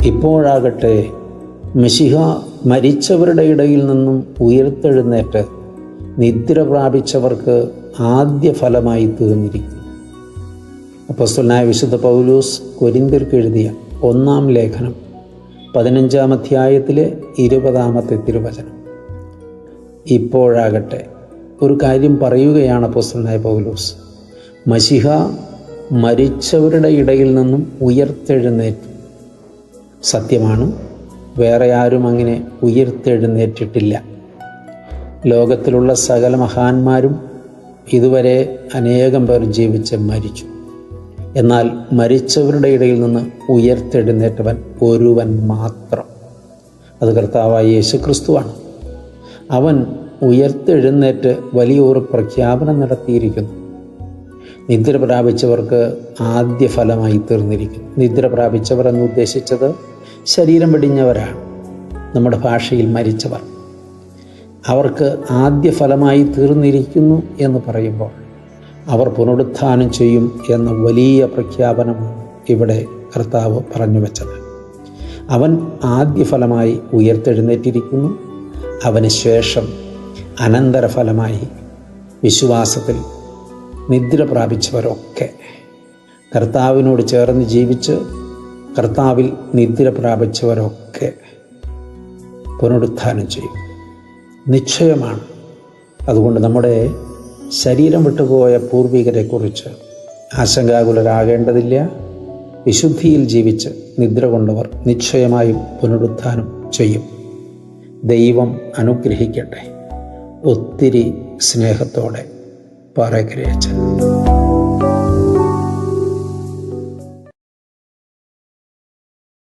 ഇപ്പോഴാകട്ടെ മിശിഹ മരിച്ചവരുടെ ഇടയിൽ നിന്നും ഉയർത്തെഴുന്നേറ്റ് നിദ്ര പ്രാപിച്ചവർക്ക് ആദ്യ ഫലമായി തീർന്നിരിക്കുന്നു. അപ്പോസ്തലനായ വിശുദ്ധ പൗലോസ് കൊരിന്ത്യർക്ക് എഴുതിയ 1-ാം ലേഖനം 15-ാം അധ്യായത്തിലെ 20-ാമത്തെ തിരുവചനം. ഇപ്പോഴാകട്ടെ ഒരു കാര്യം പറയുകയാണ് അപ്പോസ്തലനായ പൗലോസ്. മശിഹ മരിച്ചവരുടെ ഇടയിൽ നിന്നും ഉയർത്തെഴുന്നേറ്റു. സത്യമാണ്, വേറെ ആരും അങ്ങനെ ഉയർത്തെഴുന്നേറ്റിട്ടില്ല. ലോകത്തിലുള്ള സകല മഹാന്മാരും ഇതുവരെ അനേകം പേർ ജീവിച്ച് മരിച്ചു. എന്നാൽ മരിച്ചവരുടെ ഇടയിൽ നിന്ന് ഉയർത്തെഴുന്നേറ്റവൻ ഒരുവൻ മാത്രം. അത് കർത്താവായ യേശു ക്രിസ്തുവാണ്. അവൻ ഉയർത്തെഴുന്നേറ്റ് വലിയൊരു പ്രഖ്യാപനം നടത്തിയിരിക്കുന്നു. നിദ്ര പ്രാപിച്ചവർക്ക് ആദ്യ ഫലമായി തീർന്നിരിക്കുന്നു. നിദ്ര പ്രാപിച്ചവർ എന്ന് ഉദ്ദേശിച്ചത് ശരീരം വെടിഞ്ഞവരാണ്, നമ്മുടെ ഭാഷയിൽ മരിച്ചവർ. അവർക്ക് ആദ്യ ഫലമായി തീർന്നിരിക്കുന്നു എന്ന് പറയുമ്പോൾ അവർ പുനരുത്ഥാനം ചെയ്യും എന്ന വലിയ പ്രഖ്യാപനമാണ് ഇവിടെ കർത്താവ് പറഞ്ഞു വച്ചത്. അവൻ ആദ്യ ഫലമായി ഉയർത്തെഴുന്നേറ്റിരിക്കുന്നു. അവന് ശേഷം അനന്തരഫലമായി വിശ്വാസത്തിൽ നിദ്ര പ്രാപിച്ചവരൊക്കെ കർത്താവിനോട് ചേർന്ന് ജീവിച്ച് കർത്താവിൽ നിദ്ര പ്രാപിച്ചവരൊക്കെ പുനരുത്ഥാനം ചെയ്യും. നിശ്ചയമാണ്. അതുകൊണ്ട് നമ്മുടെ ശരീരം വിട്ടുപോയ പൂർവികരെക്കുറിച്ച് ആശങ്കാകുലരാകേണ്ടതില്ല. വിശുദ്ധിയിൽ ജീവിച്ച് നിദ്ര കൊണ്ടവർ നിശ്ചയമായും പുനരുത്ഥാനം ചെയ്യും. ദൈവം അനുഗ്രഹിക്കട്ടെ. ഒത്തിരി സ്നേഹത്തോടെ പാറേക്കരയച്ചൻ.